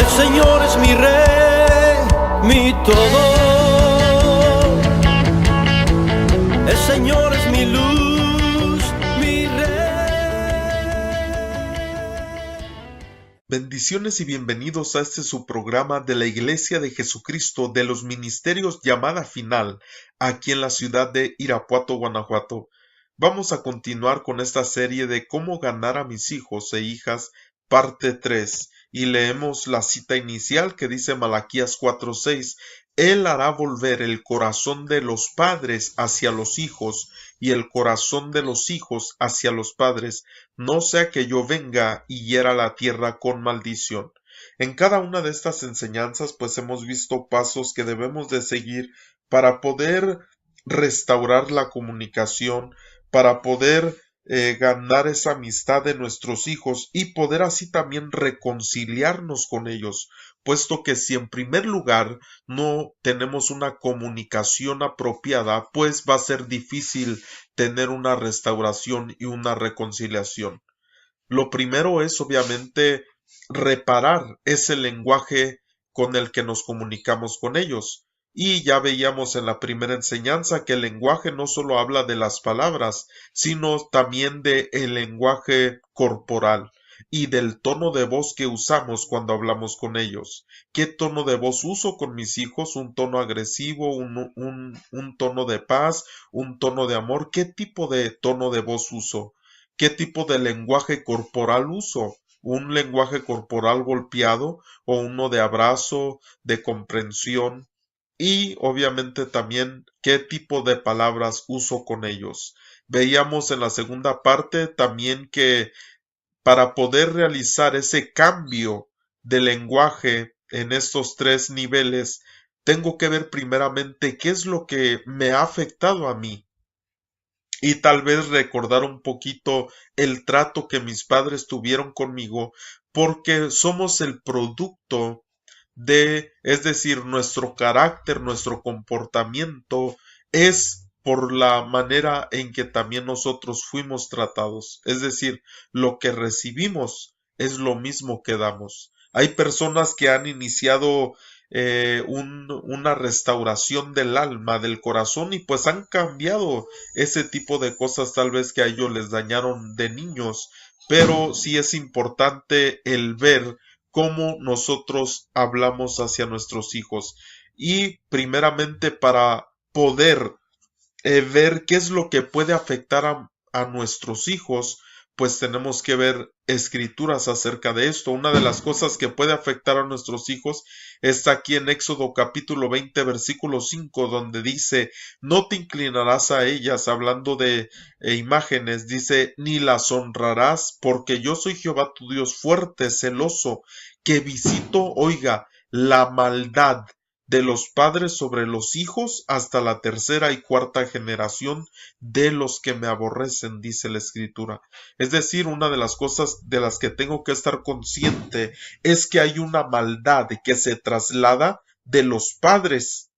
El Señor es mi Rey, mi todo. El Señor es mi luz, mi Rey. Bendiciones y bienvenidos a este su programa de la Iglesia de Jesucristo de los Ministerios Llamada Final, aquí en la ciudad de Irapuato, Guanajuato. Vamos a continuar con esta serie de cómo ganar a mis hijos e hijas, parte 3. Y leemos la cita inicial que dice Malaquías 4:6. Él hará volver el corazón de los padres hacia los hijos y el corazón de los hijos hacia los padres, no sea que yo venga y hiera la tierra con maldición. En cada una de estas enseñanzas pues hemos visto pasos que debemos de seguir para poder restaurar la comunicación, para poder ganar esa amistad de nuestros hijos y poder así también reconciliarnos con ellos, puesto que si en primer lugar no tenemos una comunicación apropiada, pues va a ser difícil tener una restauración y una reconciliación. Lo primero es obviamente reparar ese lenguaje con el que nos comunicamos con ellos. Y ya veíamos en la primera enseñanza que el lenguaje no solo habla de las palabras, sino también de el lenguaje corporal y del tono de voz que usamos cuando hablamos con ellos. ¿Qué tono de voz uso con mis hijos? ¿Un tono agresivo? ¿Un tono de paz? ¿Un tono de amor? ¿Qué tipo de tono de voz uso? ¿Qué tipo de lenguaje corporal uso? ¿Un lenguaje corporal golpeado o uno de abrazo, de comprensión? Y obviamente también qué tipo de palabras uso con ellos. Veíamos en la segunda parte también que para poder realizar ese cambio de lenguaje en estos tres niveles, tengo que ver primeramente qué es lo que me ha afectado a mí. Y tal vez recordar un poquito el trato que mis padres tuvieron conmigo, porque somos el producto es decir, nuestro carácter, nuestro comportamiento es por la manera en que también nosotros fuimos tratados. Es decir, lo que recibimos es lo mismo que damos. Hay personas que han iniciado una restauración del alma, del corazón, y pues han cambiado ese tipo de cosas tal vez que a ellos les dañaron de niños, pero sí es importante el ver cómo nosotros hablamos hacia nuestros hijos y primeramente para poder ver qué es lo que puede afectar a nuestros hijos, pues tenemos que ver escrituras acerca de esto. Una de las cosas que puede afectar a nuestros hijos está aquí en Éxodo capítulo 20 versículo 5, donde dice: no te inclinarás a ellas, hablando de imágenes, dice: ni las honrarás, porque yo soy Jehová tu Dios fuerte, celoso, que visito, oiga, la maldad de los padres sobre los hijos hasta la tercera y cuarta generación de los que me aborrecen, dice la escritura. Es decir, una de las cosas de las que tengo que estar consciente es que hay una maldad que se traslada de los padres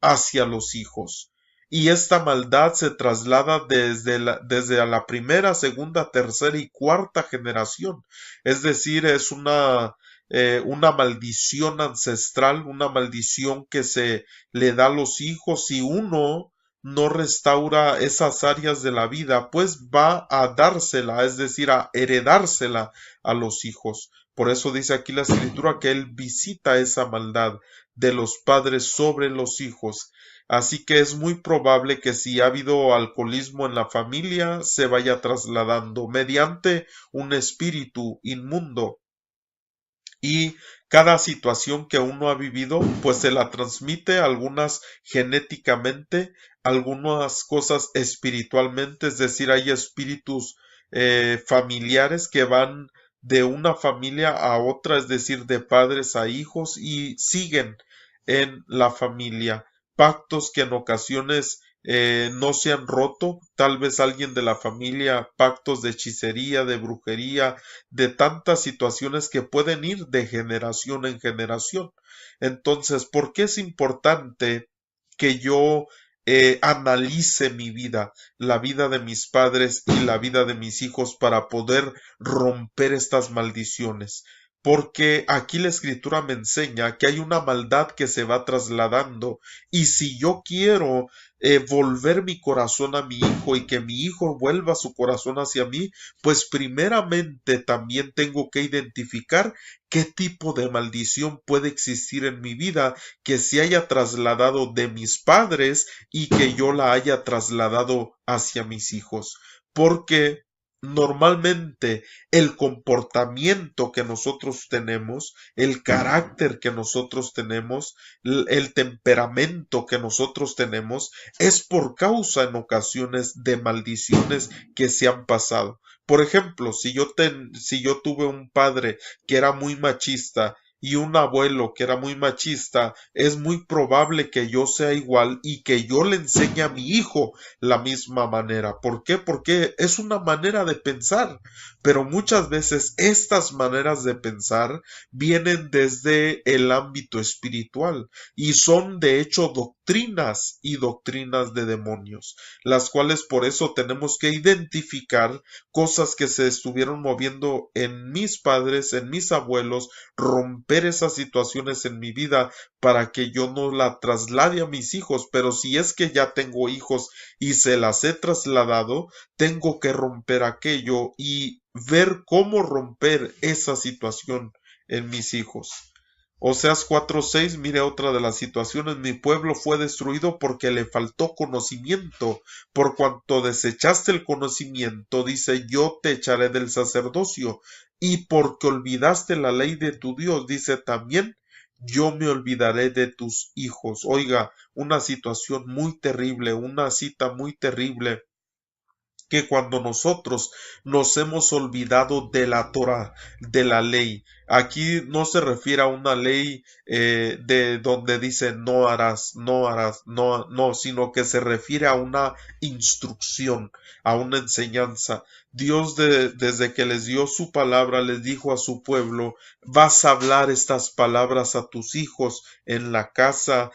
hacia los hijos. Y esta maldad se traslada desde la primera, segunda, tercera y cuarta generación. Es decir, es una maldición ancestral, una maldición que se le da a los hijos. Si uno no restaura esas áreas de la vida, pues va a dársela, es decir, a heredársela a los hijos. Por eso dice aquí la escritura que él visita esa maldad de los padres sobre los hijos. Así que es muy probable que si ha habido alcoholismo en la familia, se vaya trasladando mediante un espíritu inmundo. Y cada situación que uno ha vivido, pues se la transmite, algunas genéticamente, algunas cosas espiritualmente, es decir, hay espíritus familiares que van de una familia a otra, es decir, de padres a hijos y siguen en la familia. Pactos que en ocasiones no se han roto, tal vez alguien de la familia, pactos de hechicería, de brujería, de tantas situaciones que pueden ir de generación en generación. Entonces, ¿por qué es importante que yo analice mi vida, la vida de mis padres y la vida de mis hijos para poder romper estas maldiciones? Porque aquí la escritura me enseña que hay una maldad que se va trasladando y si yo quiero volver mi corazón a mi hijo y que mi hijo vuelva su corazón hacia mí, pues primeramente también tengo que identificar qué tipo de maldición puede existir en mi vida que se haya trasladado de mis padres y que yo la haya trasladado hacia mis hijos. Porque normalmente el comportamiento que nosotros tenemos, el carácter que nosotros tenemos, el temperamento que nosotros tenemos, es por causa en ocasiones de maldiciones que se han pasado. Por ejemplo, si yo tuve un padre que era muy machista y un abuelo que era muy machista, es muy probable que yo sea igual y que yo le enseñe a mi hijo la misma manera. ¿Por qué? Porque es una manera de pensar, pero muchas veces estas maneras de pensar vienen desde el ámbito espiritual y son de hecho doctrinas y doctrinas de demonios, las cuales por eso tenemos que identificar cosas que se estuvieron moviendo en mis padres, en mis abuelos, romper esas situaciones en mi vida para que yo no la traslade a mis hijos, pero si es que ya tengo hijos y se las he trasladado, tengo que romper aquello y ver cómo romper esa situación en mis hijos. Oseas 4:6, mire otra de las situaciones, mi pueblo fue destruido porque le faltó conocimiento, por cuanto desechaste el conocimiento, dice, yo te echaré del sacerdocio, y porque olvidaste la ley de tu Dios, dice también, yo me olvidaré de tus hijos. Oiga, una situación muy terrible, una cita muy terrible que cuando nosotros nos hemos olvidado de la Torah, de la ley, aquí no se refiere a una ley de donde dice no harás, no harás, no, no, sino que se refiere a una instrucción, a una enseñanza. Dios desde que les dio su palabra, les dijo a su pueblo, vas a hablar estas palabras a tus hijos en la casa,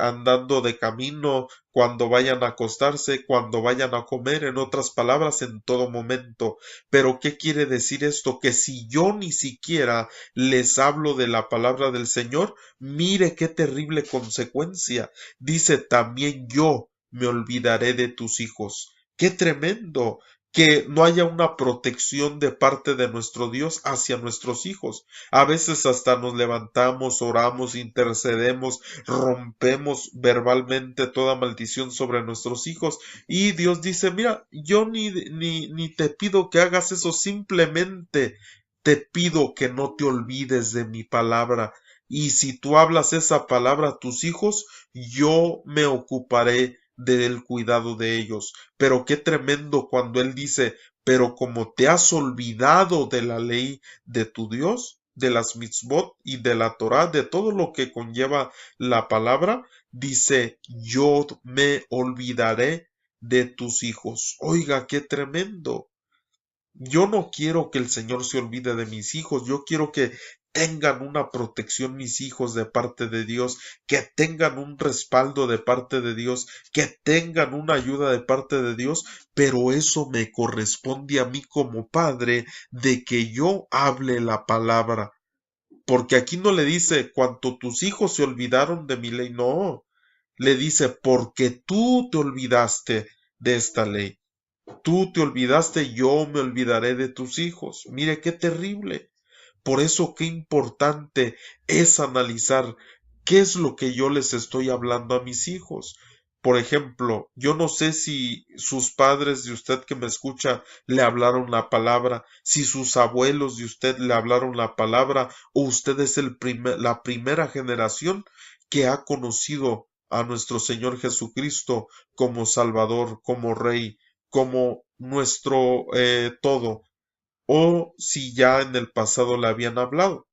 andando de camino, cuando vayan a acostarse, cuando vayan a comer, en otras palabras, en todo momento. Pero ¿qué quiere decir esto? Que si yo ni siquiera les hablo de la palabra del Señor, mire qué terrible consecuencia. Dice también yo me olvidaré de tus hijos. ¡Qué tremendo! Que no haya una protección de parte de nuestro Dios hacia nuestros hijos. A veces hasta nos levantamos, oramos, intercedemos, rompemos verbalmente toda maldición sobre nuestros hijos y Dios dice, mira, yo ni te pido que hagas eso, simplemente te pido que no te olvides de mi palabra. Y si tú hablas esa palabra a tus hijos, yo me ocuparé del cuidado de ellos. Pero qué tremendo cuando él dice, pero como te has olvidado de la ley de tu Dios, de las mitzvot y de la Torah, de todo lo que conlleva la palabra, dice, yo me olvidaré de tus hijos. Oiga, qué tremendo. Yo no quiero que el Señor se olvide de mis hijos, yo quiero que tengan una protección mis hijos de parte de Dios, que tengan un respaldo de parte de Dios, que tengan una ayuda de parte de Dios, pero eso me corresponde a mí como padre de que yo hable la palabra. Porque aquí no le dice cuanto tus hijos se olvidaron de mi ley, no, le dice porque tú te olvidaste de esta ley. Tú te olvidaste, yo me olvidaré de tus hijos. Mire qué terrible. Por eso qué importante es analizar qué es lo que yo les estoy hablando a mis hijos. Por ejemplo, yo no sé si sus padres de usted que me escucha le hablaron la palabra, si sus abuelos de usted le hablaron la palabra, o usted es la primera generación que ha conocido a nuestro Señor Jesucristo como Salvador, como Rey, como nuestro todo, o si ya en el pasado le habían hablado.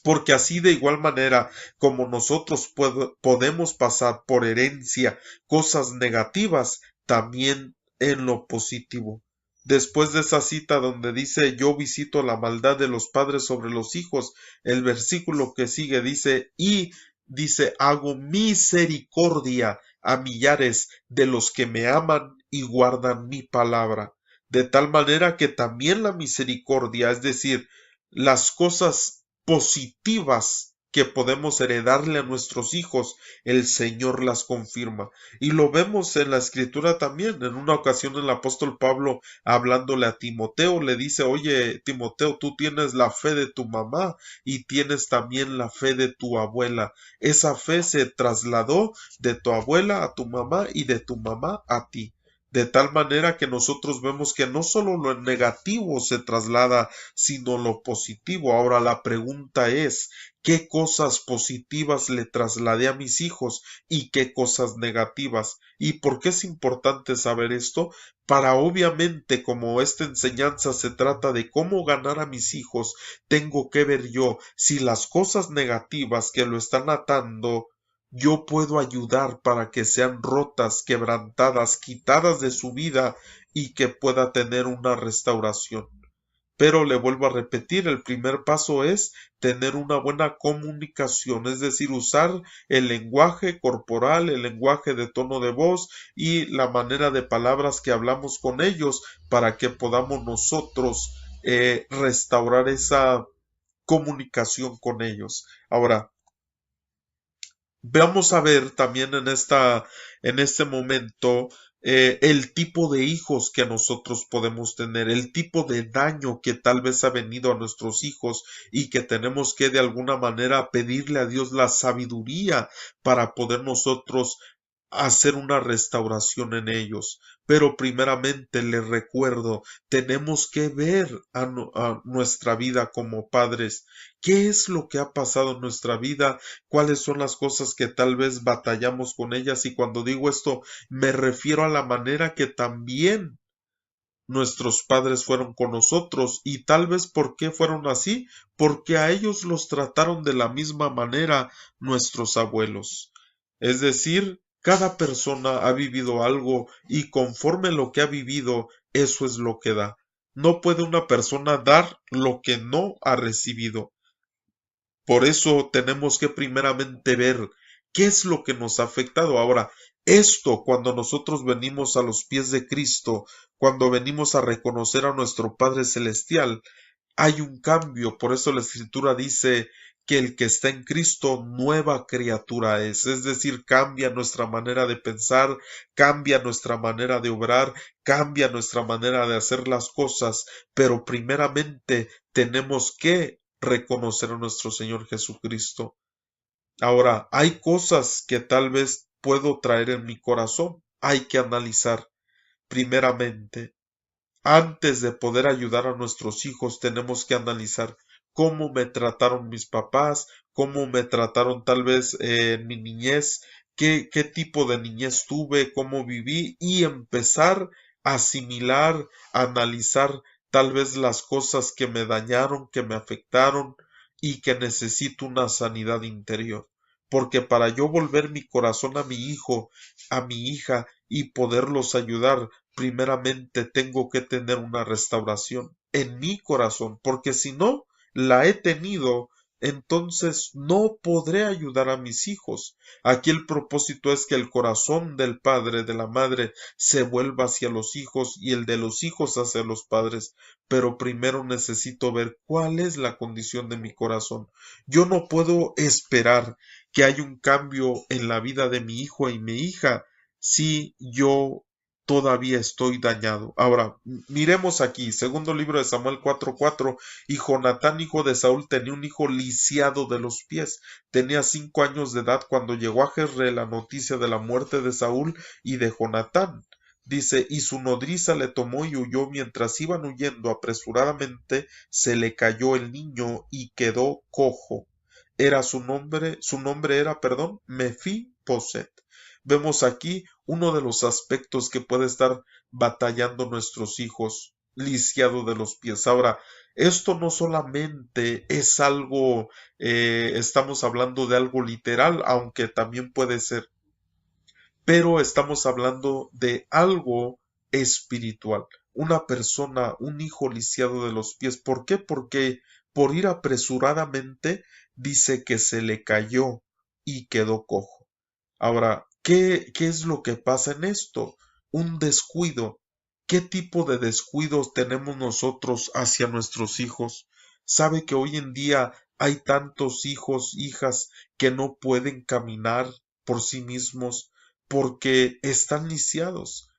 Porque así de igual manera como nosotros podemos pasar por herencia cosas negativas, también en lo positivo. Después de esa cita donde dice yo visito la maldad de los padres sobre los hijos, el versículo que sigue dice hago misericordia a millares de los que me aman y guardan mi palabra. De tal manera que también la misericordia, es decir, las cosas positivas que podemos heredarle a nuestros hijos, el Señor las confirma. Y lo vemos en la Escritura también. En una ocasión el apóstol Pablo, hablándole a Timoteo, le dice, oye, Timoteo, tú tienes la fe de tu mamá y tienes también la fe de tu abuela. Esa fe se trasladó de tu abuela a tu mamá y de tu mamá a ti. De tal manera que nosotros vemos que no solo lo negativo se traslada, sino lo positivo. Ahora la pregunta es, ¿qué cosas positivas le trasladé a mis hijos y qué cosas negativas? ¿Y por qué es importante saber esto? Para obviamente, como esta enseñanza se trata de cómo ganar a mis hijos, tengo que ver yo si las cosas negativas que lo están atando yo puedo ayudar para que sean rotas, quebrantadas, quitadas de su vida y que pueda tener una restauración. Pero le vuelvo a repetir, el primer paso es tener una buena comunicación, es decir, usar el lenguaje corporal, el lenguaje de tono de voz y la manera de palabras que hablamos con ellos para que podamos nosotros restaurar esa comunicación con ellos. Ahora, vamos a ver también en este momento, el tipo de hijos que nosotros podemos tener, el tipo de daño que tal vez ha venido a nuestros hijos y que tenemos que de alguna manera pedirle a Dios la sabiduría para poder nosotros hacer una restauración en ellos. Pero primeramente les recuerdo, tenemos que ver a nuestra vida como padres. ¿Qué es lo que ha pasado en nuestra vida? ¿Cuáles son las cosas que tal vez batallamos con ellas? Y cuando digo esto, me refiero a la manera que también nuestros padres fueron con nosotros. Y tal vez ¿por qué fueron así? Porque a ellos los trataron de la misma manera nuestros abuelos. Es decir, cada persona ha vivido algo y conforme lo que ha vivido, eso es lo que da. No puede una persona dar lo que no ha recibido. Por eso tenemos que primeramente ver qué es lo que nos ha afectado. Ahora, esto cuando nosotros venimos a los pies de Cristo, cuando venimos a reconocer a nuestro Padre Celestial, hay un cambio. Por eso la Escritura dice que el que está en Cristo nueva criatura es decir, cambia nuestra manera de pensar, cambia nuestra manera de obrar, cambia nuestra manera de hacer las cosas, pero primeramente tenemos que reconocer a nuestro Señor Jesucristo. Ahora, hay cosas que tal vez puedo traer en mi corazón, hay que analizar primeramente. Antes de poder ayudar a nuestros hijos, tenemos que analizar cómo me trataron mis papás, cómo me trataron tal vez en mi niñez, qué tipo de niñez tuve, cómo viví y empezar a asimilar, a analizar tal vez las cosas que me dañaron, que me afectaron y que necesito una sanidad interior. Porque para yo volver mi corazón a mi hijo, a mi hija y poderlos ayudar, primeramente tengo que tener una restauración en mi corazón, porque si no la he tenido, entonces no podré ayudar a mis hijos. Aquí el propósito es que el corazón del padre, de la madre, se vuelva hacia los hijos y el de los hijos hacia los padres, pero primero necesito ver cuál es la condición de mi corazón. Yo no puedo esperar que haya un cambio en la vida de mi hijo y mi hija si yo todavía estoy dañado. Ahora, miremos aquí, segundo libro de Samuel 4:4, y Jonatán, hijo de Saúl, tenía un hijo lisiado de los pies. Tenía 5 años de edad cuando llegó a Jezreel la noticia de la muerte de Saúl y de Jonatán. Dice, y su nodriza le tomó y huyó. Mientras iban huyendo apresuradamente, se le cayó el niño y quedó cojo. Su nombre era, Mefiboset. Vemos aquí uno de los aspectos que puede estar batallando nuestros hijos, lisiado de los pies. Ahora, esto no solamente es algo, estamos hablando de algo literal, aunque también puede ser, pero estamos hablando de algo espiritual. Una persona, un hijo lisiado de los pies. ¿Por qué? Porque por ir apresuradamente dice que se le cayó y quedó cojo. Ahora, ¿qué es lo que pasa en esto? Un descuido. ¿Qué tipo de descuidos tenemos nosotros hacia nuestros hijos? ¿Sabe que hoy en día hay tantos hijos, hijas que no pueden caminar por sí mismos porque están lisiados?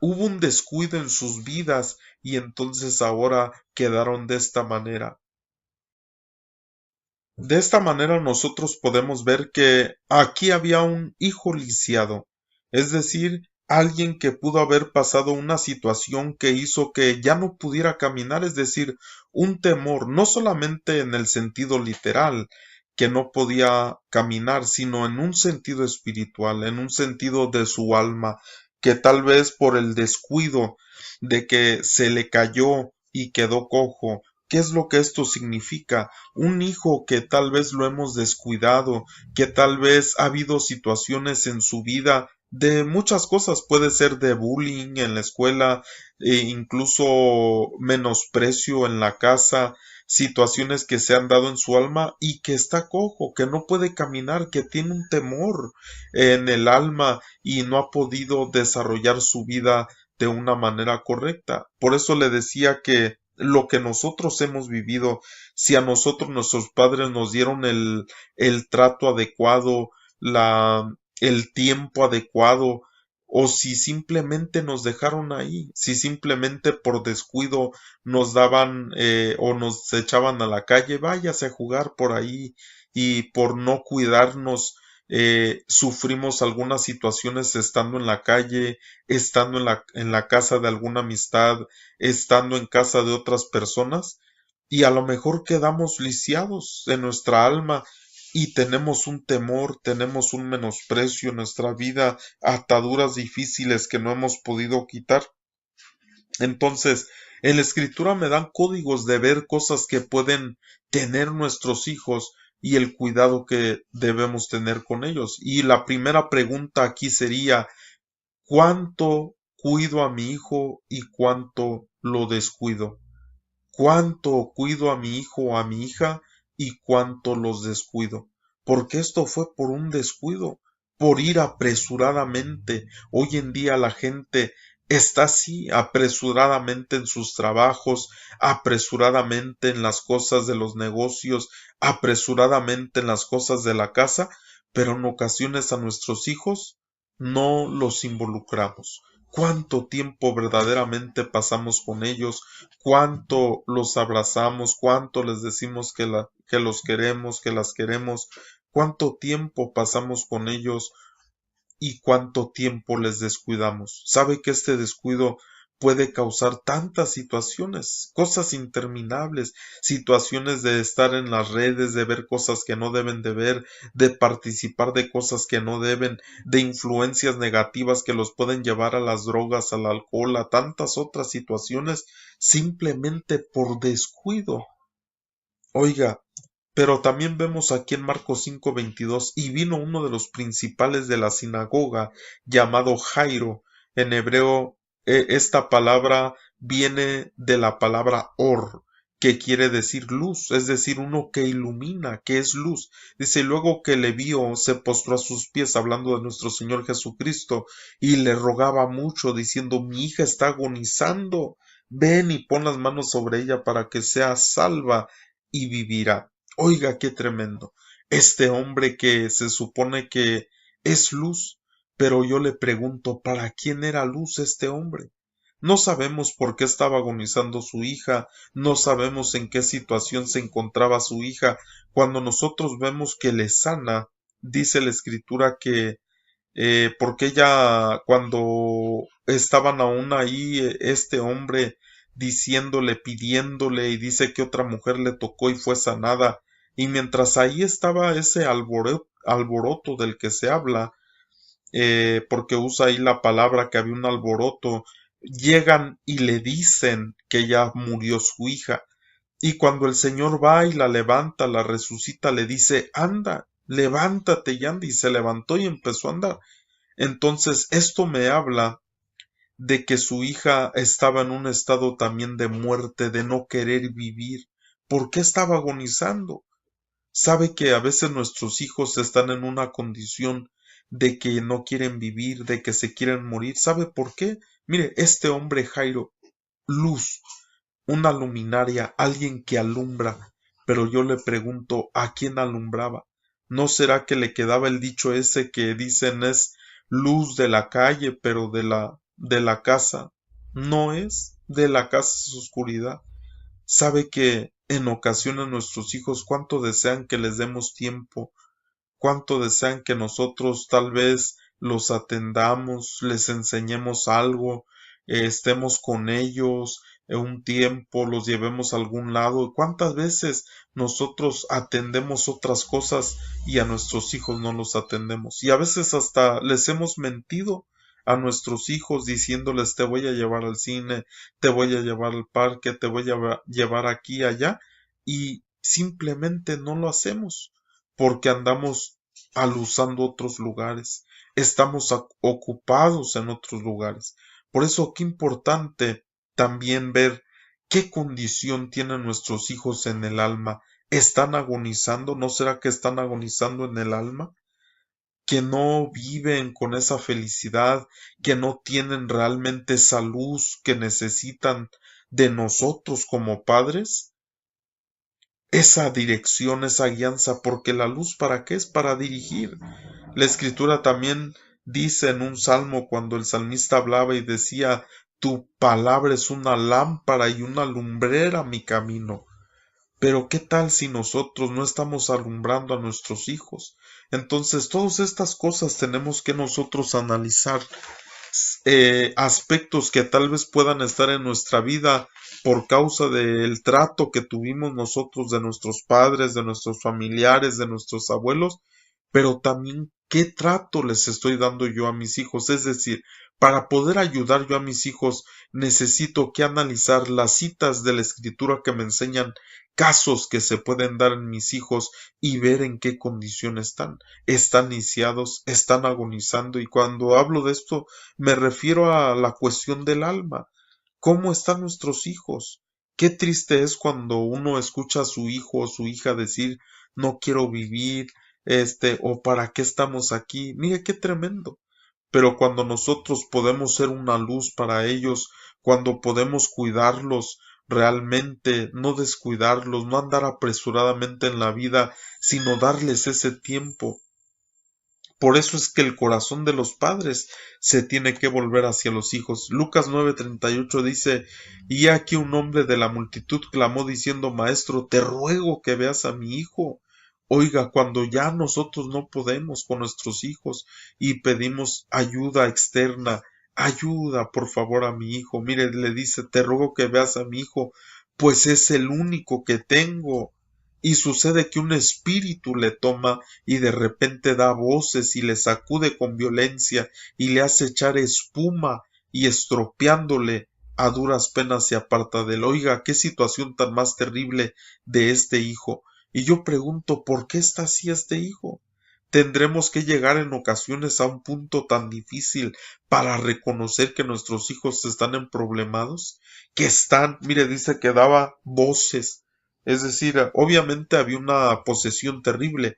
Hubo un descuido en sus vidas y entonces ahora quedaron de esta manera. De esta manera nosotros podemos ver que aquí había un hijo lisiado, es decir, alguien que pudo haber pasado una situación que hizo que ya no pudiera caminar, es decir, un temor, no solamente en el sentido literal, que no podía caminar, sino en un sentido espiritual, en un sentido de su alma, que tal vez por el descuido de que se le cayó y quedó cojo. ¿Qué es lo que esto significa? Un hijo que tal vez lo hemos descuidado, que tal vez ha habido situaciones en su vida de muchas cosas, puede ser de bullying en la escuela, incluso menosprecio en la casa, situaciones que se han dado en su alma y que está cojo, que no puede caminar, que tiene un temor en el alma y no ha podido desarrollar su vida de una manera correcta. Por eso le decía que lo que nosotros hemos vivido, si a nosotros nuestros padres nos dieron el trato adecuado, el tiempo adecuado, o si simplemente nos dejaron ahí, si simplemente por descuido nos daban o nos echaban a la calle, váyase a jugar por ahí, y por no cuidarnos sufrimos algunas situaciones estando en la calle, estando en la casa de alguna amistad, estando en casa de otras personas, y a lo mejor quedamos lisiados en nuestra alma y tenemos un temor, tenemos un menosprecio en nuestra vida, ataduras difíciles que no hemos podido quitar. Entonces, en la escritura me dan códigos de ver cosas que pueden tener nuestros hijos y el cuidado que debemos tener con ellos. Y la primera pregunta aquí sería, ¿cuánto cuido a mi hijo y cuánto lo descuido? ¿Cuánto cuido a mi hijo o a mi hija y cuánto los descuido? Porque esto fue por un descuido, por ir apresuradamente. Hoy en día la gente está así, apresuradamente en sus trabajos, apresuradamente en las cosas de los negocios, apresuradamente en las cosas de la casa, pero en ocasiones a nuestros hijos no los involucramos. ¿Cuánto tiempo verdaderamente pasamos con ellos? ¿Cuánto los abrazamos? ¿Cuánto les decimos que los queremos, que las queremos? ¿Cuánto tiempo pasamos con ellos y cuánto tiempo les descuidamos? ¿Sabe que este descuido puede causar tantas situaciones, cosas interminables, situaciones de estar en las redes, de ver cosas que no deben de ver, de participar de cosas que no deben, de influencias negativas que los pueden llevar a las drogas, al alcohol, a tantas otras situaciones, simplemente por descuido? Oiga, pero también vemos aquí en Marcos 5:22, y vino uno de los principales de la sinagoga, llamado Jairo. En hebreo, esta palabra viene de la palabra or, que quiere decir luz, es decir, uno que ilumina, que es luz. Dice, luego que le vio, se postró a sus pies, hablando de nuestro Señor Jesucristo, y le rogaba mucho, diciendo, mi hija está agonizando, ven y pon las manos sobre ella para que sea salva y vivirá. Oiga, qué tremendo. Este hombre que se supone que es luz, pero yo le pregunto, ¿para quién era luz este hombre? No sabemos por qué estaba agonizando su hija, no sabemos en qué situación se encontraba su hija. Cuando nosotros vemos que le sana, dice la escritura que porque ella, cuando estaban aún ahí, este hombre diciéndole, pidiéndole, y dice que otra mujer le tocó y fue sanada, y mientras ahí estaba ese alboroto del que se habla, porque usa ahí la palabra que había un alboroto, llegan y le dicen que ya murió su hija. Y cuando el Señor va y la levanta, la resucita, le dice, anda, levántate y anda, y se levantó y empezó a andar. Entonces, esto me habla de que su hija estaba en un estado también de muerte, de no querer vivir. ¿Por qué estaba agonizando? Sabe que a veces nuestros hijos están en una condición de que no quieren vivir, de que se quieren morir. ¿Sabe por qué? Mire, este hombre Jairo, luz, una luminaria, alguien que alumbra, pero yo le pregunto, ¿a quién alumbraba? ¿No será que le quedaba el dicho ese que dicen es luz de la calle, pero de la casa no es? De la casa es oscuridad. Sabe que en ocasiones nuestros hijos cuánto desean que les demos tiempo, cuánto desean que nosotros tal vez los atendamos, les enseñemos algo, estemos con ellos un tiempo, los llevemos a algún lado. ¿Cuántas veces nosotros atendemos otras cosas y a nuestros hijos no los atendemos? Y a veces hasta les hemos mentido a nuestros hijos diciéndoles te voy a llevar al cine, te voy a llevar al parque, te voy a llevar aquí y allá, y simplemente no lo hacemos porque andamos alusando otros lugares, estamos ocupados en otros lugares. Por eso qué importante también ver qué condición tienen nuestros hijos en el alma. ¿Están agonizando? ¿No será que están agonizando en el alma? ¿Que no viven con esa felicidad? ¿Que no tienen realmente esa luz que necesitan de nosotros como padres? Esa dirección, esa guianza, porque la luz ¿para qué? Es para dirigir. La escritura también dice en un salmo cuando el salmista hablaba y decía, tu palabra es una lámpara y una lumbrera a mi camino. Pero ¿qué tal si nosotros no estamos alumbrando a nuestros hijos? Entonces, todas estas cosas tenemos que nosotros analizar, aspectos que tal vez puedan estar en nuestra vida por causa del trato que tuvimos nosotros de nuestros padres, de nuestros familiares, de nuestros abuelos, pero también qué trato les estoy dando yo a mis hijos. Es decir, para poder ayudar yo a mis hijos necesito que analizar las citas de la escritura que me enseñan casos que se pueden dar en mis hijos y ver en qué condición están. Están lisiados, están agonizando, y cuando hablo de esto me refiero a la cuestión del alma. ¿Cómo están nuestros hijos? Qué triste es cuando uno escucha a su hijo o su hija decir no quiero vivir, o para qué estamos aquí. Mire qué tremendo. Pero cuando nosotros podemos ser una luz para ellos, cuando podemos cuidarlos realmente, no descuidarlos, no andar apresuradamente en la vida, sino darles ese tiempo. Por eso es que el corazón de los padres se tiene que volver hacia los hijos. Lucas 9:38 dice, y aquí un hombre de la multitud clamó diciendo, Maestro, te ruego que veas a mi hijo. Oiga, cuando ya nosotros no podemos con nuestros hijos y pedimos ayuda externa, ayuda por favor a mi hijo. Mire, le dice, te ruego que veas a mi hijo, pues es el único que tengo. Y sucede que un espíritu le toma y de repente da voces y le sacude con violencia y le hace echar espuma y estropeándole a duras penas se aparta de él. Oiga, qué situación tan más terrible de este hijo. Y yo pregunto, ¿por qué está así este hijo? ¿Tendremos que llegar en ocasiones a un punto tan difícil para reconocer que nuestros hijos están emproblemados? Que están, mire, dice que daba voces. Es decir, obviamente había una posesión terrible,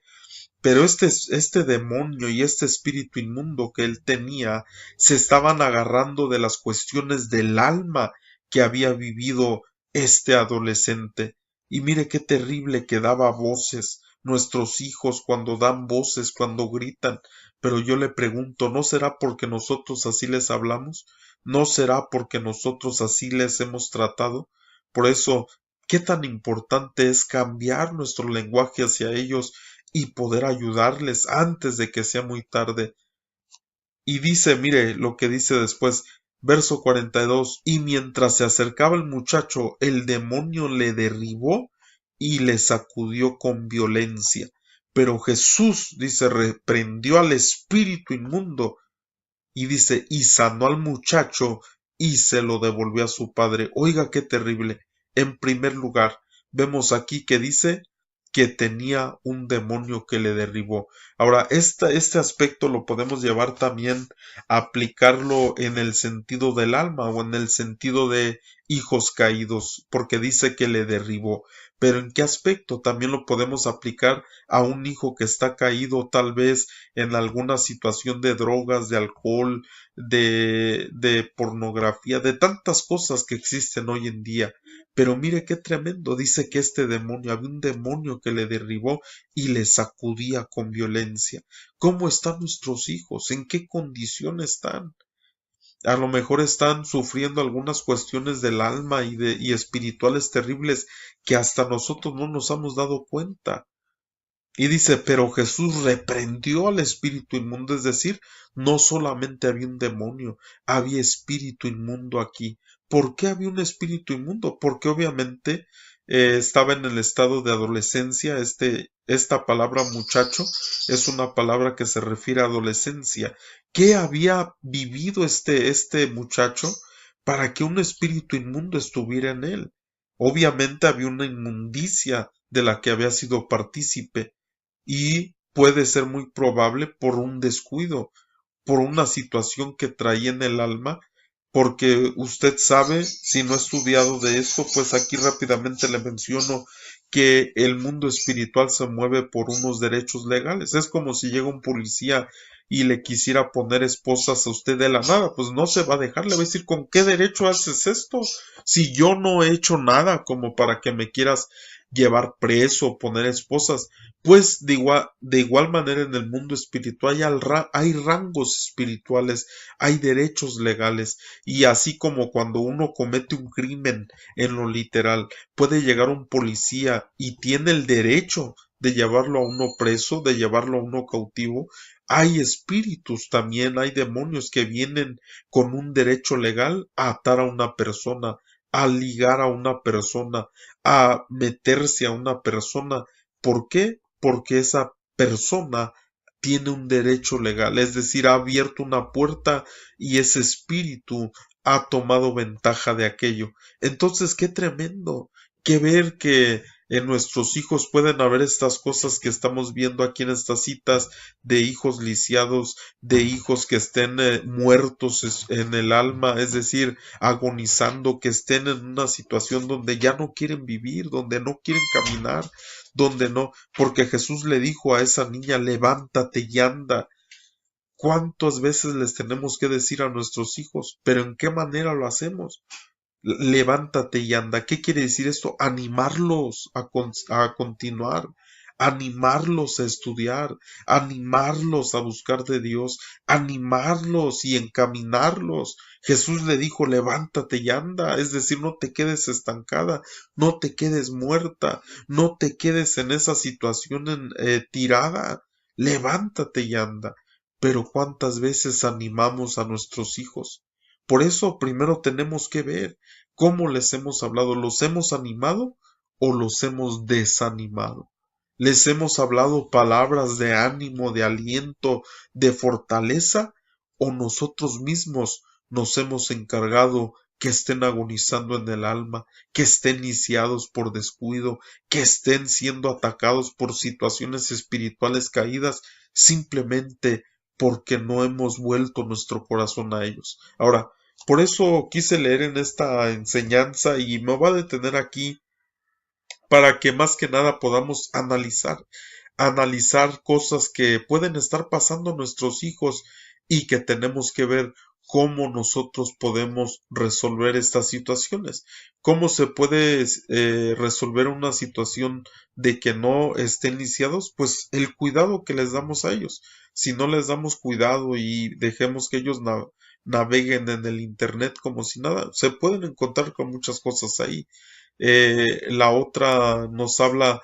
pero este demonio y este espíritu inmundo que él tenía se estaban agarrando de las cuestiones del alma que había vivido este adolescente. Y mire qué terrible que daba voces. Nuestros hijos cuando dan voces, cuando gritan. Pero yo le pregunto, ¿no será porque nosotros así les hablamos? ¿No será porque nosotros así les hemos tratado? Por eso, qué tan importante es cambiar nuestro lenguaje hacia ellos y poder ayudarles antes de que sea muy tarde. Y dice, mire lo que dice después, verso 42, y mientras se acercaba el muchacho, el demonio le derribó y le sacudió con violencia. Pero Jesús, dice, reprendió al espíritu inmundo y dice, y sanó al muchacho y se lo devolvió a su padre. Oiga, qué terrible. En primer lugar, vemos aquí que dice que tenía un demonio que le derribó. Ahora, este aspecto lo podemos llevar también a aplicarlo en el sentido del alma o en el sentido de hijos caídos, porque dice que le derribó. Pero ¿en qué aspecto? También lo podemos aplicar a un hijo que está caído tal vez en alguna situación de drogas, de alcohol, de pornografía, de tantas cosas que existen hoy en día. Pero mire qué tremendo, dice que este demonio, había un demonio que le derribó y le sacudía con violencia. ¿Cómo están nuestros hijos? ¿En qué condición están? A lo mejor están sufriendo algunas cuestiones del alma y espirituales terribles que hasta nosotros no nos hemos dado cuenta. Y dice, pero Jesús reprendió al espíritu inmundo, es decir, no solamente había un demonio, había espíritu inmundo aquí. ¿Por qué había un espíritu inmundo? Porque obviamente estaba en el estado de adolescencia. Esta palabra muchacho es una palabra que se refiere a adolescencia. ¿Qué había vivido este muchacho para que un espíritu inmundo estuviera en él? Obviamente había una inmundicia de la que había sido partícipe y puede ser muy probable por un descuido, por una situación que traía en el alma, porque usted sabe, si no ha estudiado de esto, pues aquí rápidamente le menciono que el mundo espiritual se mueve por unos derechos legales. Es como si llega un policía y le quisiera poner esposas a usted de la nada, pues no se va a dejar, le va a decir, ¿con qué derecho haces esto? Si yo no he hecho nada como para que me quieras llevar preso o poner esposas. Pues de igual manera en el mundo espiritual hay rangos espirituales, hay derechos legales, y así como cuando uno comete un crimen en lo literal, puede llegar un policía y tiene el derecho de llevarlo a uno preso, de llevarlo a uno cautivo, hay espíritus también, hay demonios que vienen con un derecho legal a atar a una persona, a ligar a una persona, a meterse a una persona. ¿Por qué? Porque esa persona tiene un derecho legal, es decir, ha abierto una puerta y ese espíritu ha tomado ventaja de aquello. Entonces, qué tremendo que ver que en nuestros hijos pueden haber estas cosas que estamos viendo aquí en estas citas de hijos lisiados, de hijos que estén muertos en el alma, es decir, agonizando, que estén en una situación donde ya no quieren vivir, donde no quieren caminar, donde no, porque Jesús le dijo a esa niña, levántate y anda. ¿Cuántas veces les tenemos que decir a nuestros hijos? Pero ¿en qué manera lo hacemos? Levántate y anda. ¿Qué quiere decir esto? Animarlos a continuar, animarlos a estudiar, animarlos a buscar de Dios, animarlos y encaminarlos. Jesús le dijo, levántate y anda, es decir, no te quedes estancada, no te quedes muerta, no te quedes en esa situación tirada, levántate y anda. Pero ¿cuántas veces animamos a nuestros hijos? Por eso primero tenemos que ver cómo les hemos hablado. ¿Los hemos animado o los hemos desanimado? ¿Les hemos hablado palabras de ánimo, de aliento, de fortaleza? ¿O nosotros mismos nos hemos encargado que estén agonizando en el alma, que estén lisiados por descuido, que estén siendo atacados por situaciones espirituales caídas, simplemente porque no hemos vuelto nuestro corazón a ellos? Ahora, por eso quise leer en esta enseñanza y me voy a detener aquí para que más que nada podamos analizar cosas que pueden estar pasando a nuestros hijos y que tenemos que ver cómo nosotros podemos resolver estas situaciones. ¿Cómo se puede resolver una situación de que no estén lisiados? Pues el cuidado que les damos a ellos. Si no les damos cuidado y dejemos que ellos naveguen en el internet como si nada, se pueden encontrar con muchas cosas ahí. La otra nos habla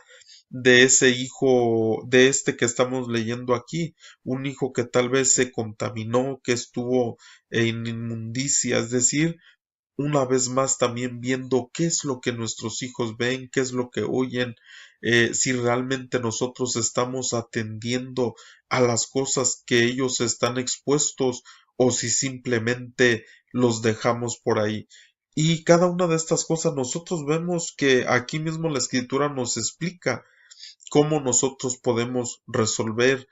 de ese hijo, de este que estamos leyendo aquí, un hijo que tal vez se contaminó, que estuvo en inmundicia, es decir, una vez más también viendo qué es lo que nuestros hijos ven, qué es lo que oyen, si realmente nosotros estamos atendiendo a las cosas que ellos están expuestos o si simplemente los dejamos por ahí. Y cada una de estas cosas nosotros vemos que aquí mismo la escritura nos explica cómo nosotros podemos resolver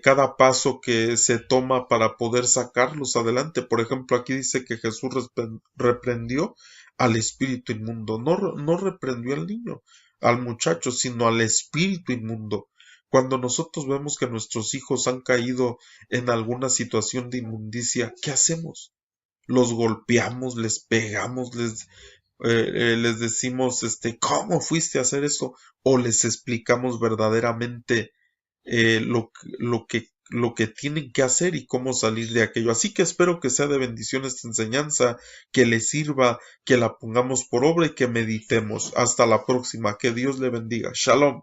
cada paso que se toma para poder sacarlos adelante. Por ejemplo, aquí dice que Jesús reprendió al espíritu inmundo. No reprendió al niño, al muchacho, sino al espíritu inmundo. Cuando nosotros vemos que nuestros hijos han caído en alguna situación de inmundicia, ¿qué hacemos? Los golpeamos, les pegamos, les decimos, ¿cómo fuiste a hacer eso? O les explicamos verdaderamente lo que tienen que hacer y cómo salir de aquello. Así que espero que sea de bendición esta enseñanza, que les sirva, que la pongamos por obra y que meditemos. Hasta la próxima. Que Dios le bendiga. Shalom.